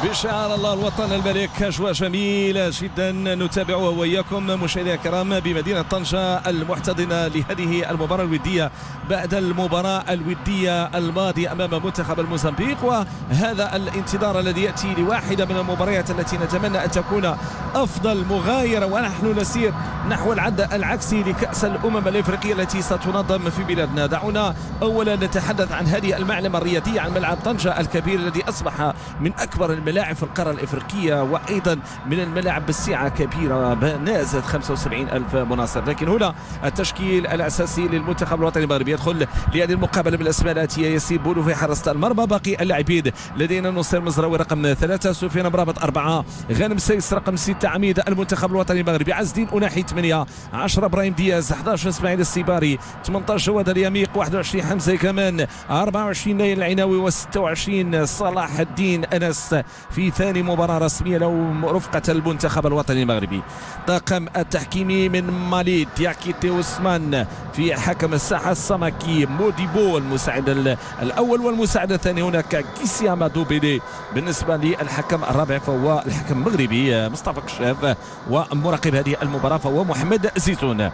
بشعار الله الوطن الملك. أجواء جميلة جدا نتابعها وإياكم مشاهدينا الكرام بمدينة طنجة المحتضنة لهذه المباراة الودية بعد المباراة الودية الماضية أمام منتخب الموزمبيق، وهذا الانتظار الذي يأتي لواحدة من المباريات التي نتمنى أن تكون أفضل مغايرة، ونحن نسير نحو العد العكسي لكأس الأمم الإفريقية التي ستنظم في بلادنا. دعونا أولا نتحدث عن هذه المعلمة الرياضية، عن ملعب طنجة الكبير الذي أصبح من أكبر الملاعب في القارة الإفريقية، وأيضا من الملاعب بالسعة كبيرة نازت 75 ألف مناصر. لكن هنا التشكيل الأساسي للمنتخب الوطني المغربي يدخل لهذه المقابلة بالأسماء الآتية: ياسين بولو في حراسة المرمى. باقي اللاعبين لدينا نصير مزراوي رقم 3، سفيان مرابط 4، غانم سيس رقم 6، عميد المنتخب الوطني المغربي، عز الدين أناحي 8، 10 ابراهيم دياز، 11 اسماعيل السيباري، 18 جواد اليميق، 21 حمزة كمان، 24 نايل العناوي، و26 صلاح الدين أنس في ثاني مباراة رسمية له رفقة المنتخب الوطني المغربي. طاقم التحكيمي من مالي دياكيتي عثمان، في حكم الساحة السمكي موديبو المساعد الأول، والمساعد الثاني هناك كيسياما دوبيلي. بالنسبة للحكم الرابع فهو الحكم المغربي مصطفى كشاف، ومراقب هذه المباراة فهو محمد زيتون.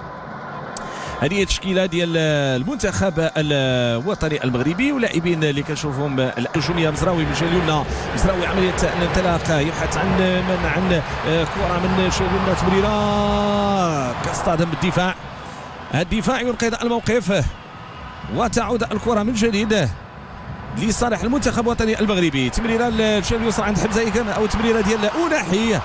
هذه التشكيله ديال المنتخب الوطني المغربي، ولاعبين اللي كنشوفهم الهجوميه: مزراوي من الجهه اليمنى، مزراوي عمليه الانطلاق يبحث عن كره من الجهه اليمنى، تمريره كاصطدم بالدفاع، الدفاع ينقذ الموقف، وتعود الكره من جديد لصالح المنتخب الوطني المغربي. تمريره الجهه اليسرى عند حمزه كان، او تمريره ديال أناحي،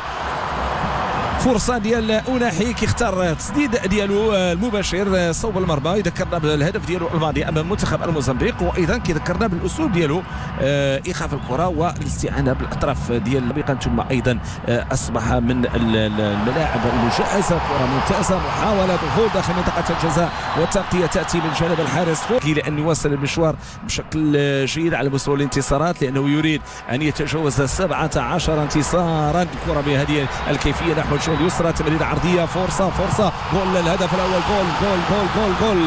فرصه ديال أناحي كيختار التسديد ديالو المباشر صوب المرمى. يذكرنا بالهدف ديالو الماضي امام منتخب الموزمبيق، وايضا كيذكرنا بالاسلوب ديالو ايقاف الكره والاستعانه بالاطراف ديال المرمى، ثم ايضا اصبح من الملاعب المجهزه. كره ممتازه، محاوله دخول داخل منطقه الجزاء، والتغطيه تاتي من جانب الحارس لان يواصل المشوار بشكل جيد على مستوى الانتصارات، لانه يريد ان يتجاوز 17 انتصارا. الكره بهذه الكيفيه نحو اليسرى، تمريره عرضيه، فرصه جول. الهدف الاول جول.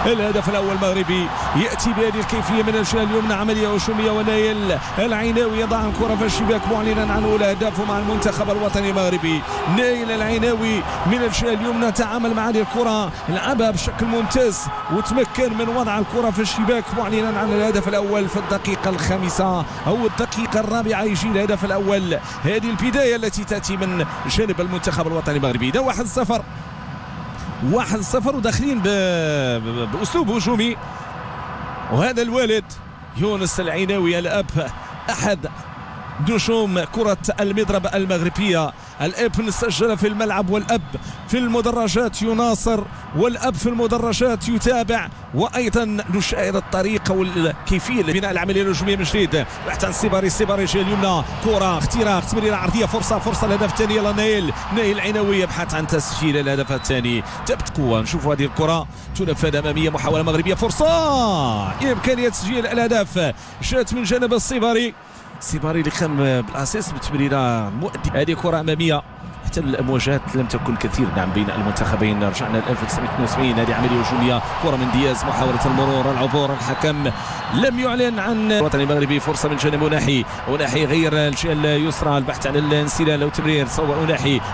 الهدف الاول المغربي ياتي بهذه الكيفيه من الجهه اليمنى، عمليه هجوميه، ونايل العناوي يضع الكره في الشباك معلنا عن اولى اهدافه مع المنتخب الوطني المغربي. نايل العناوي من الجهه اليمنى تعامل مع هذه الكره، لعبها بشكل ممتاز وتمكن من وضع الكره في الشباك معلنا عن الهدف الاول في الدقيقه الخامسه او الدقيقه الرابعه يجي الهدف الاول. هذه البدايه التي تاتي من جانب المنتخب الوطني المغربي. ده 1-0 وداخلين باسلوب هجومي، وهذا الوالد يونس العناوي الاب احد نجوم كرة المضرب المغربية، الابن سجل في الملعب والاب في المدرجات يناصر، والاب في المدرجات يتابع، وايضا نشاهد الطريقه والكيفيه لبناء العمليه الهجوميه من جديد. بحث عن السيباري الجهه اليمنى، كره اختراق، تمريره عرضيه، فرصه الهدف الثاني. يلا نايل العناوي يبحث عن تسجيل الهدف الثاني. تبت قوه، نشوفوا هذه الكره تنفذ اماميه، محاوله مغربيه، فرصه امكانيه تسجيل الهدف جات من جانب السيباري اللي كان بالاساس بتمريره مؤدي. هذه كره اماميه، حتى المواجهات لم تكن كثير بين المنتخبين. رجعنا ل 1972. هذه عمليه هجوميه، كره من دياز، محاوله المرور، العبور، الحكم لم يعلن عن الوطني المغربي. فرصه من جانب أناحي غير الجهه اليسرى، البحث عن الانسلال او تمرير صوب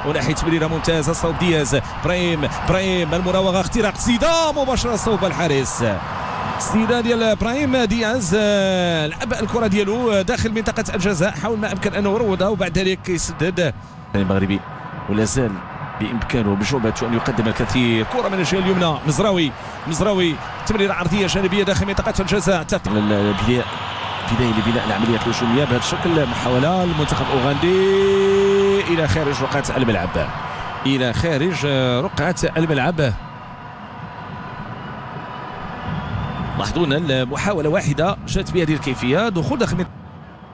أناحي تمريره ممتازه، صوب دياز، برايم المراوغه، اختراق، تسديده مباشره صوب الحارس. تسديده ديال ابراهيم دياز، لعب الكره ديالو داخل منطقه الجزاء، حاول ما امكن انه يروضها، وبعد ذلك يسدد. المغربي ولا زال بامكانه بجوبته ان يقدم الكثير. كره من الجهه اليمنى، مزراوي تمريره عرضيه جانبيه داخل منطقه الجزاء. بدايه لبناء العمليات الهجوميه بهذا الشكل. محاوله المنتخب الاوغندي الى خارج رقعه الملعب. لاحظوا ان المحاوله واحده جات بهذه الكيفيه، دخول داخل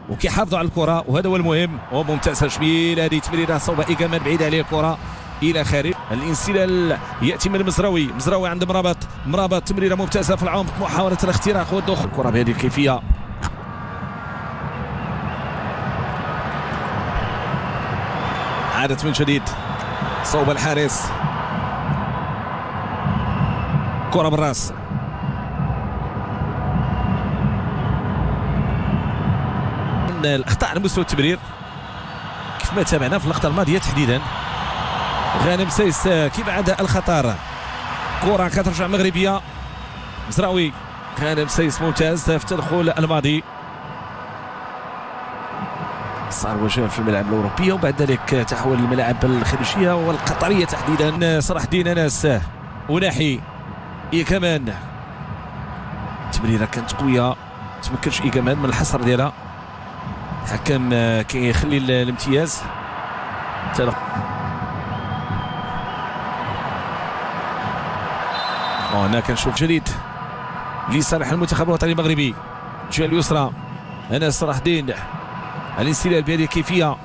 وكيحافظوا على الكره، وهذا هو المهم. وممتاز جميل، هذه تمريره صوب ايكمان بعيد عليه الكره الى خارج. الانسلال ياتي من مزراوي عند مرابط، تمريره ممتازه في العمق، محاوله الاختراق والدخول. الكره بهذه الكيفيه، عادت من جديد صوب الحارس، كره بالراس، الاخطاء على مستوى التمرير كيف ما تابعنا في اللقطه الماضيه تحديدا. غانم سيس كيبعد الخطر، كره كترجع مغربيه. مزراوي، غانم سيس ممتاز في التدخل الماضي، صار وجال في الملاعب الاوروبيه وبعد ذلك تحول للملاعب الخليجيه والقطريه تحديدا. صلاح الدين انس وناحي هي كمان، التمريره كانت قويه، تمكنش اي كمان من الحصر ديالها. الحكم كيخلي الامتياز. هنا كنشوف جديد لصالح المنتخب الوطني المغربي. الجهه اليسرى انس صلاح الدين، الانسلال بهذه الكيفيه.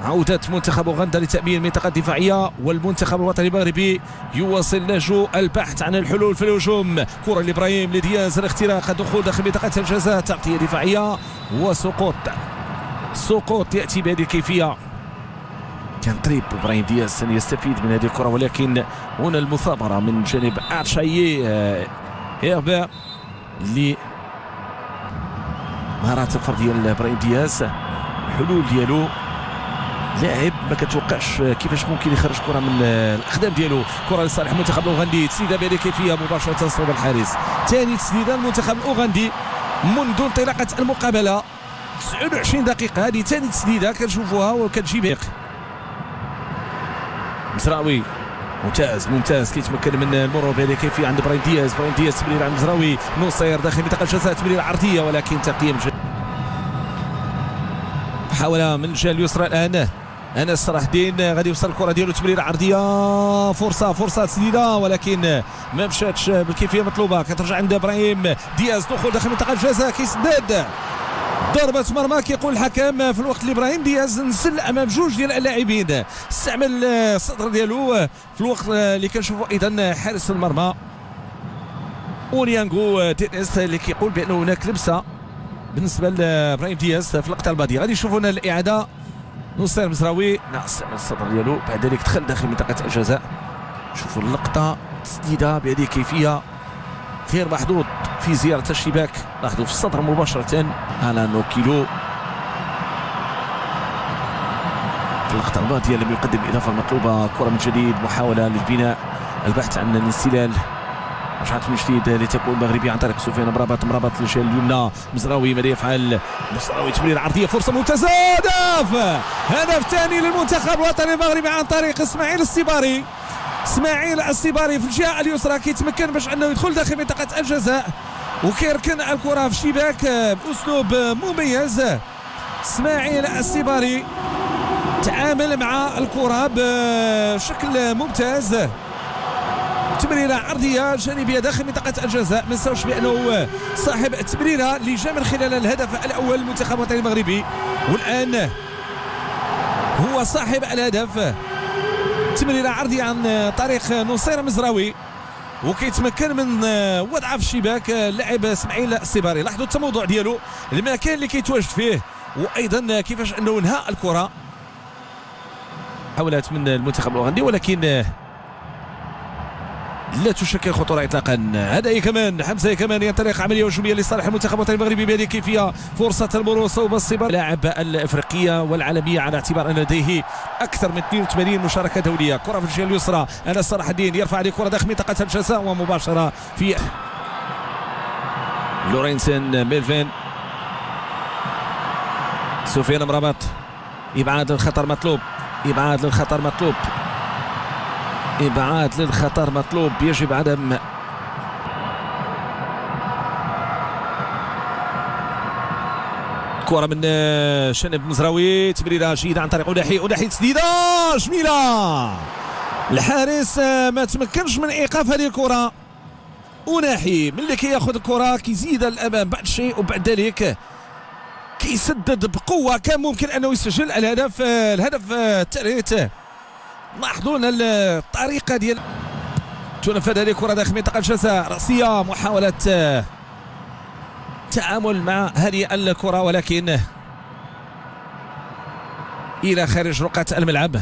عودة منتخب اوغندا لتأمين المنطقة الدفاعية، والمنتخب الوطني المغربي يواصل نهجه البحث عن الحلول في الهجوم. كرة لابراهيم لدياز، الاختراق، الدخول داخل منطقة الجزاء، تغطية دفاعية وسقوط. سقوط يأتي بهذه الكيفية. كان قريب ابراهيم دياز ان يستفيد من هذه الكرة، ولكن هنا المثابرة من جانب ارشايي هيربا اللي مهارات الفردية لابراهيم دياز. الحلول ديالو لاعب ما كتوقعش كيفاش ممكن يخرج كره من الاقدام ديالو. كره لصالح المنتخب الاوغندي، تسديده بهذه الكيفيه مباشره صوب الحارس. ثاني تسديده المنتخب الاوغندي منذ انطلاقه المقابله. 29 دقيقه هذه ثاني تسديده كنشوفوها وكتجيب. مزراوي ممتاز ممتاز، كيتمكن من المرور بهذه الكيفيه عند ابراهيم دياز. ابراهيم دياز تمرير عند مزراوي، نصير داخل منطقه الجزاء، تمرير عرضيه ولكن تقييم. محاوله من الجهه اليسرى الان، انس صلاح الدين غادي يوصل الكره ديالو، تمرير عرضيه، فرصه تسديده ولكن ما مشاتش بالكيفيه المطلوبه. كترجع عند ابراهيم دياز، دخول داخل منطقه الجزاء، كيسدد ضربة مرمى. كيقول الحكم في الوقت اللي ابراهيم دياز نزل امام جوج ديال اللاعبين، استعمل الصدر ديالو في الوقت اللي كنشوفوا ايضا حارس المرمى اونيانغو تينيس اللي كيقول بانه هناك لبسه بالنسبه لابراهيم دياز في اللقطه الماضيه. غادي نشوفوا هنا الاعاده. نصير مزراوي استعمل الصدر ديالو، بعد ذلك دخل داخل منطقه الجزاء. شوفوا اللقطه، تسديده بهذه الكيفيه غير محظوظ في زياره الشباك، لاحظوا في الصدر مباشره. الان كيلو في اللقطه الماضيه لم يقدم الاضافه المطلوبه. كره من جديد، محاوله للبناء، البحث عن الانسلال. رجعت من جديد لتكون مغربي عن طريق سفيان مرابط للجهه اليمنى. مزراوي ماذا يفعل؟ مزراوي تمرير عرضيه، فرصه ممتازه، هدف ثاني للمنتخب الوطني المغربي عن طريق اسماعيل السباري. اسماعيل السباري في الجهه اليسرى كيتمكن باش انه يدخل داخل منطقه الجزاء وكيركن الكره في الشباك باسلوب مميز. اسماعيل السباري تعامل مع الكره بشكل ممتاز، تمريره عرضيه جانبيه داخل منطقه الجزاء. ما نساوش بانه صاحب التمريره اللي جاء من خلال الهدف الاول للمنتخب الوطني المغربي، والان هو صاحب الهدف. تمريره عرضيه عن طريق نصير مزراوي وكيتمكن من وضعها في الشباك اللاعب اسماعيل السباري. لاحظوا التموضع ديالو، المكان اللي كيتواجد فيه، وايضا كيفاش انه انهى الكره. حاولت من المنتخب الاوغندي ولكن لا تشكل خطوره اطلاقا. هذا كمان حمزه كمان ينطلق عمليه هجوميه لصالح المنتخب الوطني المغربي بهذه الكيفيه. فرصه المرور صوب الصبر. لاعب الافريقيه والعالميه على اعتبار ان لديه اكثر من 82 مشاركه دوليه. كره في الجهه اليسرى، انس صلاح الدين يرفع هذه الكره داخل منطقه الجزاء ومباشره في لورينسن ميلفين. سفيان مرابط، ابعاد للخطر مطلوب، ابعاد للخطر مطلوب، ابعاد للخطر مطلوب، يجب عدم كرة من شنب مزراوي، تمريرة جيدة عن طريق أناحي تسديدة جميلة. الحارس ما تمكنش من ايقاف هذه الكرة. أناحي ملي كياخذ الكرة كيزيد الامام بعد الشيء وبعد ذلك كيسدد بقوة، كان ممكن انه يسجل الهدف الثالث. لاحظوا الطريقة ديال تنفذ هذه الكرة داخل منطقة الجزاء، رأسية، محاولة تعامل مع هذه الكرة ولكن إلى خارج رقعة الملعب.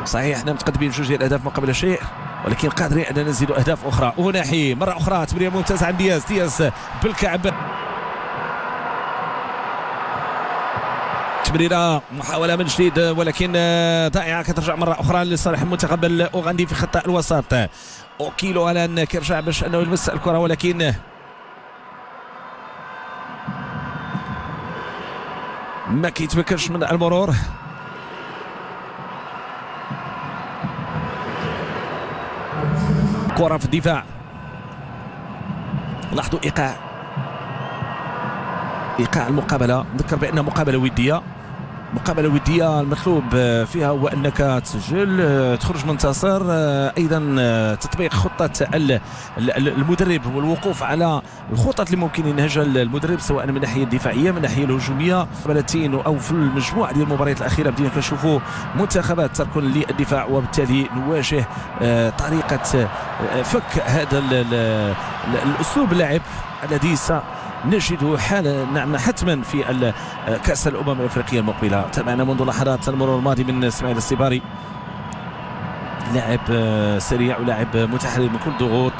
صحيح احنا متقدمين بجوج ديال الاهداف مقابل شيء، ولكن قادرين ان نزيد اهداف اخرى. وناحي مره اخرى تمريره ممتازه عند دياز بالكعب، تمريره محاوله من جديد ولكن ضائعه، كترجع مره اخرى لصالح المنتخب الاوغندي في خط الوسط. اوكيلو الان كيرجع باش انه يلمس الكره، ولكن ما كيتمكنش من المرور. كرة في الدفاع، لاحظوا ايقاع المقابلة. نذكر بأنها مقابلة ودية، المطلوب فيها هو أنك تسجل تخرج منتصر. أيضا تطبيق خطة المدرب والوقوف على الخطط اللي ممكن ينهجها المدرب سواء من الناحية الدفاعية من الناحية الهجومية. مقابلتين أو في المجموعة ديال المباريات الأخيرة بدينا كنشوفوا منتخبات تركن للدفاع، وبالتالي نواجه طريقة فك هذا الأسلوب اللعب الذي نجده نعم حتما في كأس الأمم الأفريقية المقبلة. تابعنا منذ لحظات المرور الماضي من اسماعيل السباري، لاعب سريع ولاعب متحرر من كل ضغوط.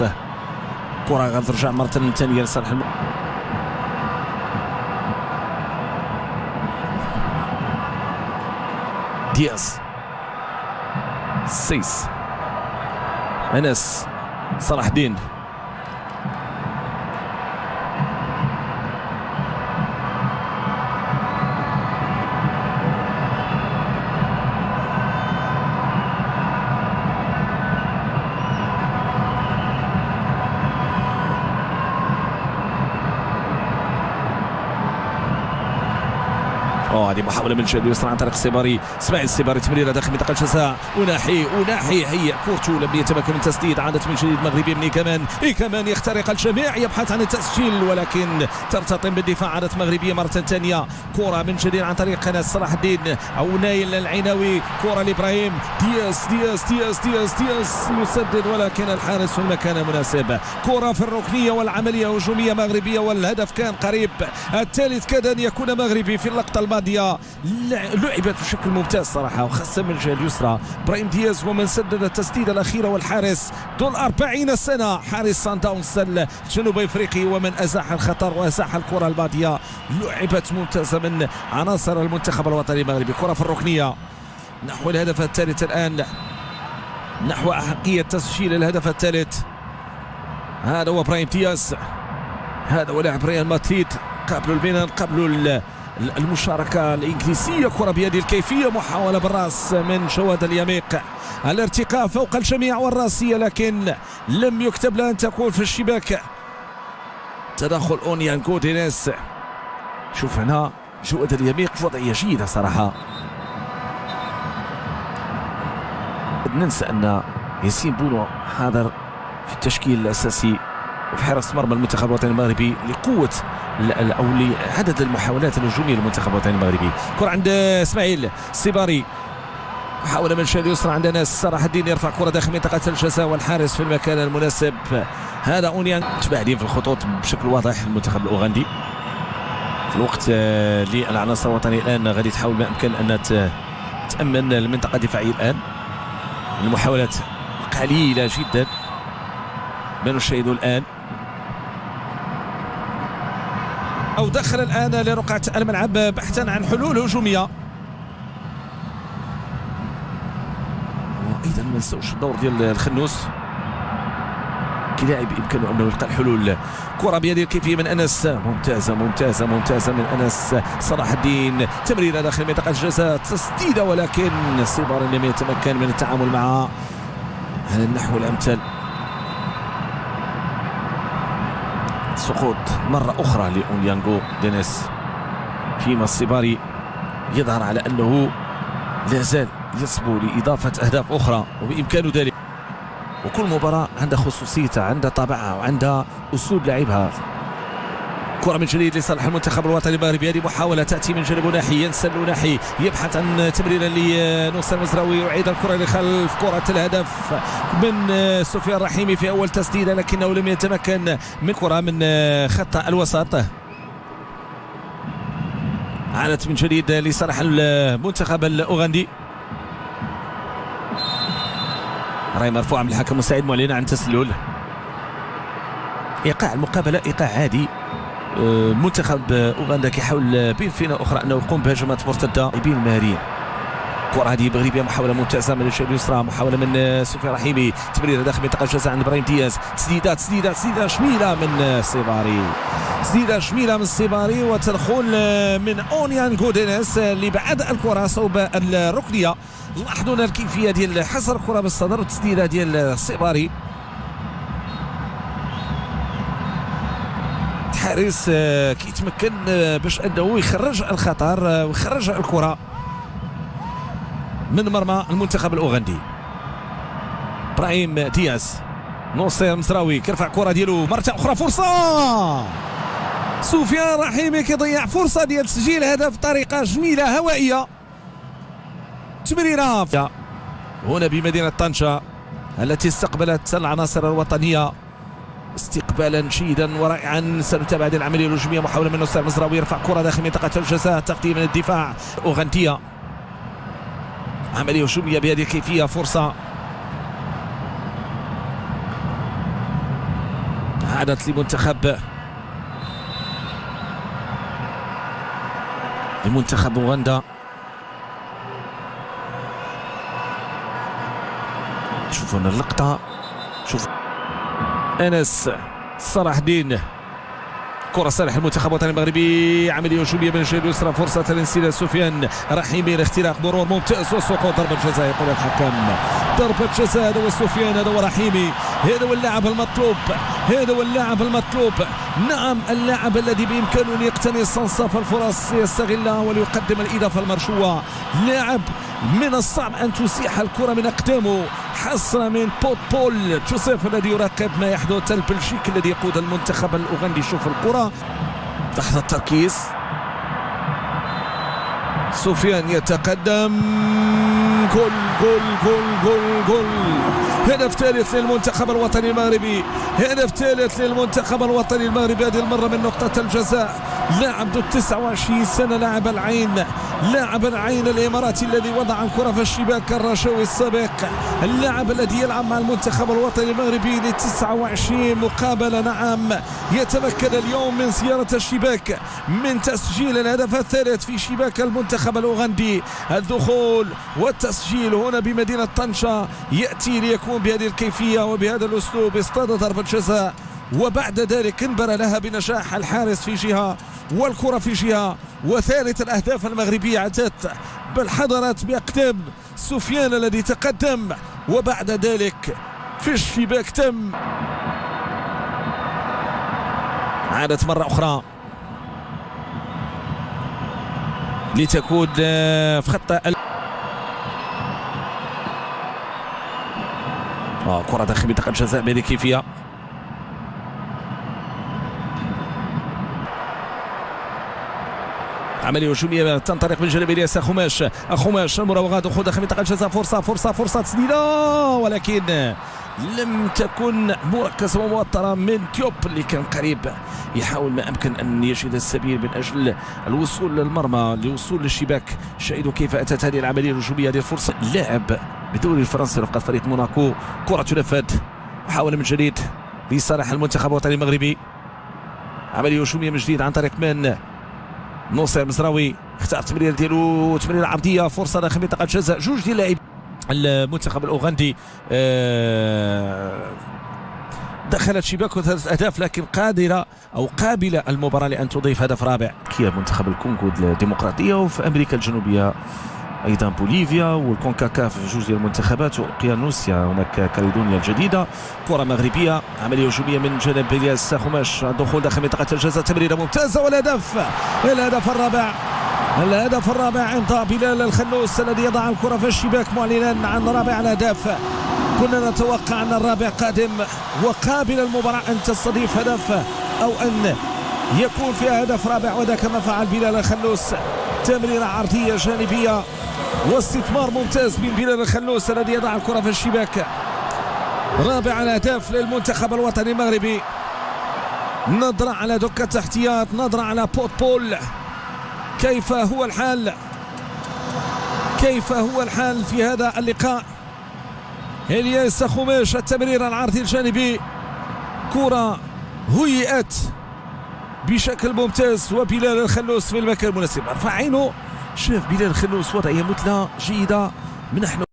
كرة غترجع مرة ثانية لصالح دياز، سيس، أنس، صلاح الدين، هذه محاولة من الجهة اليسرى عن طريق السباري، اسماعيل السباري، تمريرة داخل منطقة الجزاء، وناحي هي كورتو لم يتمكن من التسديد. عادت من جديد المغربي من كمان يخترق الجميع، يبحث عن التسجيل ولكن ترتطم بالدفاع. عادت المغربية مرة ثانية، كرة من جديد عن طريق ناس صلاح الدين أو نايل العيناوي، كرة لإبراهيم دياز يسدد ولكن الحارس في المكان المناسب. كرة في الركنية والعملية هجومية مغربية، والهدف كان قريب. الثالث كاد أن يكون مغربي في اللقطة الماضية. لعبت بشكل ممتاز صراحة، وخاصة من الجهة اليسرى. إبراهيم دياز هو من سدد التسديدة الأخيرة، والحارس ذو 40 سنة حارس سان داونز الجنوب افريقي، ومن ازاح الخطر وازاح الكرة الماضية. لعبت ممتازة من عناصر المنتخب الوطني المغربي. كرة في الركنية نحو الهدف الثالث الآن، نحو أحقية تسجيل الهدف الثالث. هذا هو إبراهيم دياز، هذا هو لاعب ريال مدريد قبل البنان، قبل المشاركة الإنجليزية. كرة بهذه الكيفية، محاولة بالراس من جواد اليميق، الارتقاء فوق الجميع والراسية، لكن لم يكتب لها أن تكون في الشباك. تدخل أونيانغو دينيس. شوف هنا جواد اليميق في وضعية جيدة صراحة. ننسى أن ياسين بونو حاضر في التشكيل الأساسي وفي حراسة مرمى المنتخب الوطني المغربي لقوة أو لعدد المحاولات الهجومية للمنتخب الوطني المغربي. كرة عند إسماعيل السباري، محاولة من الشمال اليسرى عند ناس صلاح الدين، يرفع كرة داخل منطقة الجزاء والحارس في المكان المناسب. هذا أونيان متباعدين في الخطوط بشكل واضح المنتخب الأوغندي. في الوقت اللي العناصر الوطنية الآن غادي تحاول ما أمكن أن تأمن المنطقة الدفاعية الآن. المحاولات قليلة جدا ما نشاهده الآن، أو دخل الآن لرقعة الملعب بحثا عن حلول هجومية. وأيضا ما نساوش الدور ديال الخنوس كلاعب بإمكانه أنه يلقى الحلول. كرة بهذه الكيفية من أنس، ممتازة من أنس صلاح الدين، تمريرة داخل منطقة الجزاء، تسديدة ولكن سيبار لم يتمكن من التعامل معها على النحو الأمثل. سقوط مرة أخرى لأونيانغو دينيس، فيما السباري يظهر على أنه لا زال يصبو لإضافة أهداف أخرى وبإمكانه ذلك. وكل مباراة عندها خصوصيتها، عندها طابعها، وعندها أسلوب لعبها. كرة من جديد لصالح المنتخب الوطني المغربي. هذه محاولة تأتي من جانب ناحي، ينسى ناحي يبحث عن تمريرة لنوسان مزراوي، ويعيد الكرة لخلف. كرة الهدف من سفيان الرحيمي في أول تسديدة، لكنه لم يتمكن من كرة من خط الوسط. عادت من جديد لصالح المنتخب الأوغندي. راهي مرفوعه من الحكم مساعد معلنه عن تسلل. ايقاع المقابله ايقاع عادي. منتخب اوغندا كيحاول بفينه اخرى انه يقوم بهجمات مرتده بالمهاريين. الكره هذه مغربيه، محاوله ممتازه من الجهه اليسرى، محاوله من سفيان رحيمي، تمريره داخل منطقه الجزاء عند ابراهيم دياز، تسديده شميله من السيباري، تسديده شميله من السيباري وتدخل من اونيان غودينيس اللي بعد الكره صوب الركنيه. لاحظوا الكيفيه ديال حصر الكره بالصدر والتسديده ديال السيباري. الحارس كيتمكن باش انه يخرج الخطر ويخرج الكره من مرمى المنتخب الاوغندي. ابراهيم دياز، نصير مزراوي كيرفع الكره ديالو مره اخرى، فرصه سفيان رحيمي كيضيع فرصه ديال تسجيل هدف بطريقه جميله هوائيه. تمريره هنا بمدينه طنجه التي استقبلت العناصر الوطنيه استقبالا جيدا ورائعا. سنتابع هذه العمليه الهجوميه، محاوله من نصير مزراوي يرفع كره داخل منطقه الجزاء، تغطيه من الدفاع الاوغنديه. عمليه هجوميه بهذه الكيفيه، فرصه عادت لمنتخب اوغندا. شوفوا لنا اللقطه، شوف انس صلاح الدين، كرة صالح المنتخب الوطني المغربي. عملية هجومية من الجهة اليسرى، فرصة الانسداد سفيان رحيمي لاختراق مرور ممتاز وسقوط ضربة جزاء. يقول الحكم ضربة جزاء. هذا هو سفيان، هذا هو رحيمي، هذا هو اللاعب المطلوب، نعم اللاعب الذي بإمكانه أن يقتنص أنصاف الفرص يستغلها وليقدم الإضافة المرجوة. لاعب من الصعب أن تسيح الكرة من أقدامه، حصل من بول جوزيف الذي يراقب ما يحدث، البلجيكي الذي يقود المنتخب الأوغندي. شوف الكرة، لحظة تركيز، سفيان يتقدم، جول جول جول جول جول. هدف ثالث للمنتخب الوطني المغربي، هدف ثالث للمنتخب الوطني المغربي، هذه المرة من نقطة الجزاء. لاعب ذو 29 سنة، لاعب العين الإماراتي الذي وضع الكرة في الشباك الرشاوي السابق، اللاعب الذي يلعب مع المنتخب الوطني المغربي ل 29 مقابلة. نعم يتمكن اليوم من زيارة الشباك، من تسجيل الهدف الثالث في شباك المنتخب الأوغندي. الدخول والتسجيل هنا بمدينة طنجة يأتي ليكون بهذه الكيفية وبهذا الأسلوب. اصطاد ضربة جزاء وبعد ذلك انبر لها بنجاح الحارس في جهة والكرة في جهة. وثالث الأهداف المغربية عادت بالحضرات بأقدام سفيان الذي تقدم، وبعد ذلك في الشباك تم. عادت مرة أخرى لتكون في خط كرة داخل منطقة الجزاء بهذه الكيفية. عملية هجومية تنطلق من جانب الياس. خماش المراوغة، دخول داخل منطقة الجزاء، فرصة تسديدة، ولكن لم تكن مركزة وموترة من ديوب اللي كان قريب يحاول ما أمكن أن يجد السبيل من أجل الوصول للمرمى، للوصول للشباك. شاهدوا كيف أتت هذه العملية الهجومية، هذه الفرصة. لاعب بالدوري الفرنسي رفقة فريق موناكو، كرة تنفذ، محاولة من جديد لصالح المنتخب الوطني المغربي. عملية هجومية من جديد عن طريق من نصير مزراوي، اختار التمرير ديالو، تمريره عرضيه، فرصه داخل منطقه الجزاء. جوج ديال اللاعبين المنتخب الاوغندي دخلت شباك وثلاث اهداف، لكن قابله المباراه لان تضيف هدف رابع. منتخب الكونغو الديمقراطيه، وفي امريكا الجنوبيه ايضا بوليفيا والكونكاكاف جوج ديال المنتخبات، واوقيانوسيا هناك كاليدونيا الجديده. كره مغربيه، عمليه هجوميه من جانب الياس خماش، الدخول داخل منطقه الجزاء، تمريره ممتازه، الهدف الرابع امضاء بلال الخنوس الذي يضع الكره في الشباك معلنا عن رابع الاهداف. كنا نتوقع ان الرابع قادم وقابل المباراه ان تستضيف هدف او ان يكون فيها هدف رابع، وذاك ما فعل بلال الخنوس. تمريره عرضيه جانبيه واستثمار ممتاز من بلال الخنوس الذي يضع الكره في الشباك. رابع الاهداف للمنتخب الوطني المغربي. نظرة على دكة احتياط، نظرة على بول. كيف هو الحال في هذا اللقاء؟ الياس خماش، التمرير العرضي الجانبي، كرة هيئت بشكل ممتاز، وبلال الخلوس في المكان المناسب، رفع عينه شاف بلال الخلوس وضعية مثلى جيدة من نحن